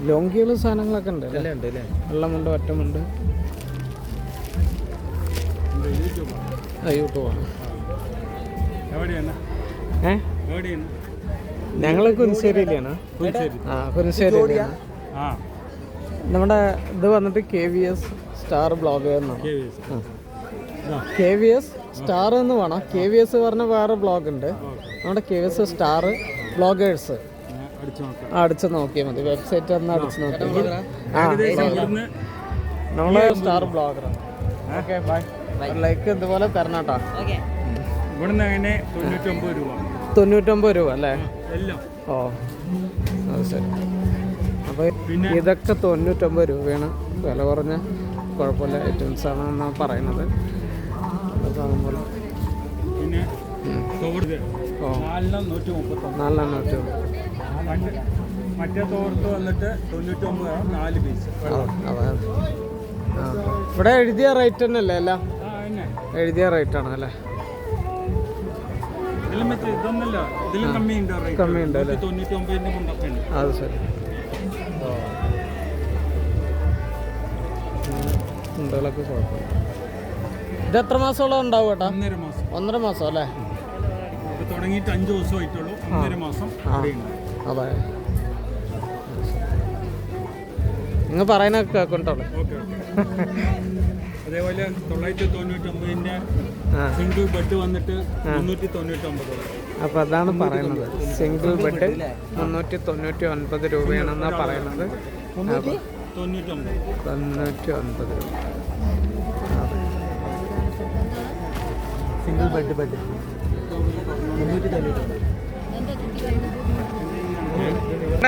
ലോങ്കികളും സാധനങ്ങളൊക്കെ ഉണ്ട് വെള്ളമുണ്ട്, ഒറ്റമുണ്ട്. യൂട്യൂബാണ്. ഞങ്ങൾ കുരിശ്ശേരിയിലാണ്. കുരിശ്ശേരിയിലാണ്. നമ്മുടെ ഇത് വന്നിട്ട് KVS സ്റ്റാർ ബ്ലോഗർ എന്നാണ്. KVS സ്റ്റാർ എന്ന് വേണം. KVS പറഞ്ഞ വേറെ ബ്ലോഗ് ഉണ്ട്. നമ്മുടെ KVS സ്റ്റാർ ബ്ലോഗേഴ്സ് അടിച്ചു നോക്കിയാൽ മതി. വെബ്സൈറ്റ് ഒന്ന് അടിച്ചു നോക്കിയാൽ നമ്മള് സ്റ്റാർ ബ്ലോഗറാണ്. Okay bye. ലൈക്ക് ഇതുപോലെ തരണം കേട്ടോ. 99 രൂപ അല്ലേ? ഓ അത് ശരി. അപ്പോൾ ഇതൊക്കെ 99 രൂപയാണ്. വില കുറഞ്ഞ കുഴപ്പമില്ല ഐറ്റംസ് ആണെന്നാണ് പറയുന്നത്. പിന്നെ 430. മറ്റേ തോർത്ത് വന്നിട്ട് 99 4 പീസ്. ഇവിടെ എഴുതിയ റേറ്റ് തന്നെയല്ലേ? അല്ല എഴുതിയ റേറ്റ് ആണ് അല്ലേ? കമ്മിയുണ്ട് അല്ലേ? അത് ശരി. കുണ്ടകളൊക്കെ കുഴപ്പമില്ല. ഇത് എത്ര മാസത്തോളം ഉണ്ടാവും കേട്ടോ? 1.5 മാസം അല്ലേ? തുടങ്ങിയിട്ട് 5 ദിവസമായിട്ടുള്ളൂ. 1.5 മാസം. അതെ, നിങ്ങൾ പറയുന്നൊക്കെ കേൾക്കണ്ടോളൂ. അതേപോലെ 999 സിംഗിൾ ബെഡ് വന്നിട്ട് 399. അപ്പോൾ അതാണ് പറയുന്നത്. സിംഗിൾ ബെഡ് 399 രൂപയാണെന്നാണ് പറയുന്നത്. 99 രൂപ സിംഗിൾ ബെഡ് 399.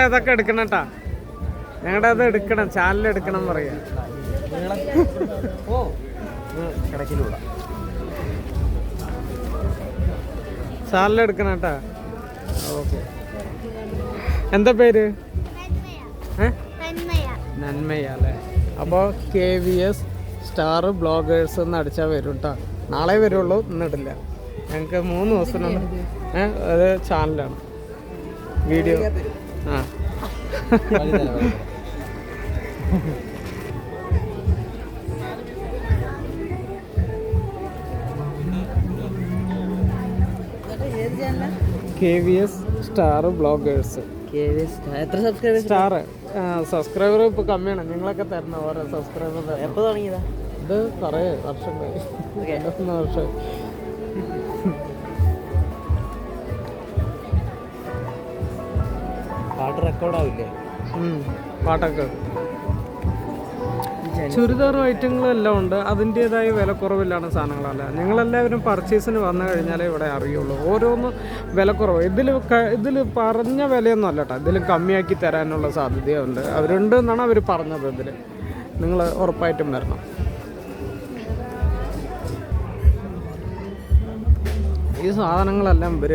ഇതൊക്കെ എടുക്കണം കേട്ടാ. ഞങ്ങളുടെ അത് എടുക്കണം, ചാനൽ എടുക്കണം പറയാ. കിടക്കിലൂടെ ചാനൽ എടുക്കണം കേട്ടാ. ഓക്കെ. എന്താ പേര്? നന്മയ അല്ലേ? അപ്പോൾ KVS സ്റ്റാർ ബ്ലോഗേഴ്സ് എന്ന് അടിച്ചാൽ വരും കേട്ടോ. നാളെ വരുള്ളൂ, ഇന്നിടില്ല. ഞങ്ങൾക്ക് 3 ദിവസത്തിനുണ്ട്. ഒരു ചാനലാണ്, വീഡിയോ. KVS star bloggers. എത്ര സബ്സ്ക്രൈബേഴ്സ്? സബ്സ്ക്രൈബർ ഇപ്പോൾ കമ്മിയാണ്. നിങ്ങളൊക്കെ തരണം ഓരോ സബ്സ്ക്രൈബർ. എപ്പോൾ തുടങ്ങിയതാ ഇത്? കുറേ വർഷമായി, 2-3 വർഷമായി. പാട്ട് റെക്കോർഡാവില്ലേ? പാട്ടൊക്കെ ചുരിദാർ ഐറ്റങ്ങളും എല്ലാം ഉണ്ട്. അതിൻ്റേതായ വിലക്കുറവിലാണ് സാധനങ്ങളല്ല. നിങ്ങളെല്ലാവരും പർച്ചേസിന് വന്നു കഴിഞ്ഞാലേ ഇവിടെ അറിയുള്ളൂ. ഓരോന്നും വിലക്കുറവ്. ഇതിൽ പറഞ്ഞ വിലയൊന്നും അല്ല കേട്ടോ. ഇതിൽ കമ്മിയാക്കി തരാനുള്ള സാധ്യതയുണ്ട്. അവരുണ്ട് എന്നാണ് അവർ പറഞ്ഞത്. ഇതിൽ നിങ്ങൾ ഉറപ്പായിട്ടും വരണം. ഈ സാധനങ്ങളെല്ലാം ഇവർ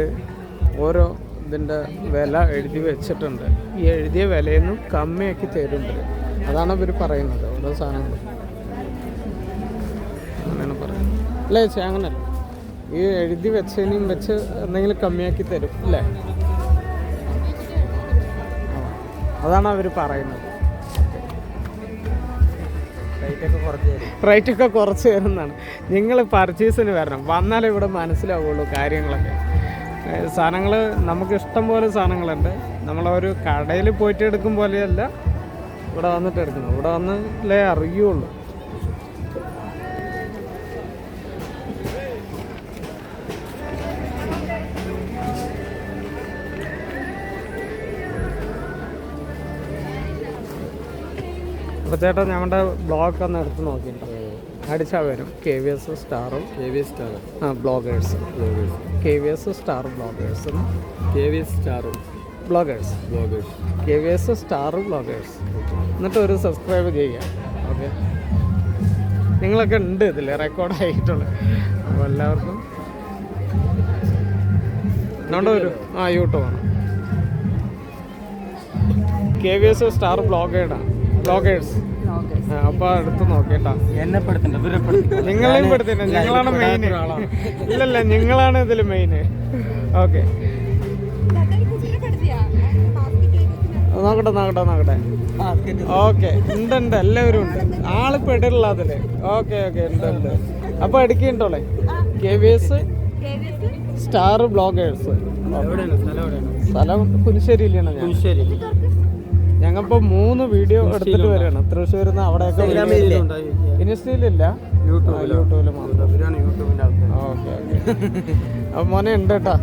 ഓരോ ഇതിൻ്റെ വില എഴുതി വെച്ചിട്ടുണ്ട്. ഈ എഴുതിയ വിലയിൽ നിന്നും കമ്മിയാക്കി തരും ഇവർ. അതാണ് ഇവർ പറയുന്നത്. ഓരോ സാധനങ്ങൾ അങ്ങനെയാണ് പറയുന്നത് അല്ലേ ചേച്ചി? അങ്ങനല്ല, ഈ എഴുതി വെച്ചതിനും വെച്ച് എന്തെങ്കിലും കമ്മിയാക്കി തരും അല്ലേ? അതാണ് അവർ പറയുന്നത്. റേറ്റൊക്കെ കുറച്ച് തരുന്നതാണ്. നിങ്ങൾ പർച്ചേസിന് വരണം, വന്നാലേ ഇവിടെ മനസ്സിലാവുള്ളൂ കാര്യങ്ങളൊക്കെ. സാധനങ്ങൾ നമുക്ക് ഇഷ്ടം പോലെ സാധനങ്ങളുണ്ട്. നമ്മളൊരു കടയിൽ പോയിട്ട് എടുക്കും പോലെയല്ല ഇവിടെ വന്നിട്ട് എടുക്കുന്നത്. ഇവിടെ വന്നല്ലേ അറിയുള്ളൂ. അപ്പോൾ ചേട്ടാ ഞങ്ങളുടെ ബ്ലോഗ് ഒന്ന് എടുത്ത് നോക്കിയിട്ട് അടിച്ചാൽ വരും. KVS സ്റ്റാറും bloggers. KVS star bloggers. KVS star bloggers. എന്നിട്ട് ഒരു സബ്സ്ക്രൈബ് ചെയ്യുക. ഓക്കെ, നിങ്ങളൊക്കെ ഉണ്ട് ഇതിൽ റെക്കോർഡായിട്ടുള്ളത്. അപ്പോൾ എല്ലാവർക്കും നമ്മുടെ ഒരു യൂട്യൂബാണ്. KVS star bloggers. അപ്പോൾ അടുത്ത് നോക്കിട്ടാ. എന്നെ പെടുത്തണ്ട, ഇവരെ പെടുത്തണ്ട. നിങ്ങളെയും പെടുത്തില്ല, ഞങ്ങളാണ് മെയിൻ. ഇല്ലല്ല, നിങ്ങളാണ് ഇതിൽ മെയിൻ. ഓക്കെ, നോക്കട്ടെ. ഓക്കെ, ഉണ്ട്, എല്ലാവരും ഉണ്ട്. ആള് പെടില്ല അതില്. ഓക്കെ, ഉണ്ട്. അപ്പൊ അടുക്കിണ്ടോളെ KVS സ്റ്റാർ ബ്ലോഗേഴ്സ്. സ്ഥലം പുതുശ്ശേരിയിലാണ്. ഞങ്ങളിപ്പോ 3 വീഡിയോ എടുത്തിട്ട് വരികയാണ്. തൃശ്ശൂരിൽ നിന്ന് അവിടെയൊക്കെ. ഇൻസ്റ്റയിലില്ല, യൂട്യൂബിൽ മാത്രം. ഓക്കെ. അപ്പൊ മോനെ ഉണ്ട് കേട്ടാ.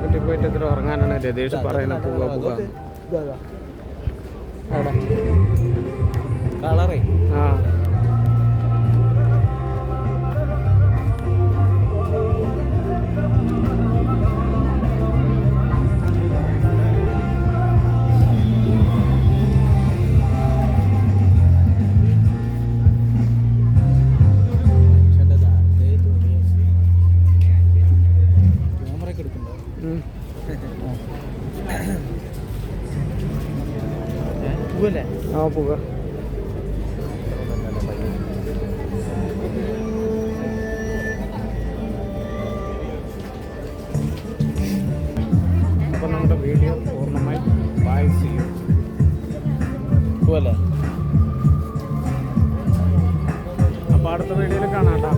വീട്ടിൽ പോയിട്ട് ഇതിൽ ഉറങ്ങാനാണ് രതീഷ് പറയുന്നത്. പോവാ അവിടെ. കളറേ ആ, പോവുക. അപ്പൊ നമ്മുടെ വീഡിയോ പൂർണ്ണമായി ബൈ ചെയ്യും. പോവല്ലേ? അപ്പൊ അടുത്ത വീഡിയോയിൽ കാണാം കേട്ടോ.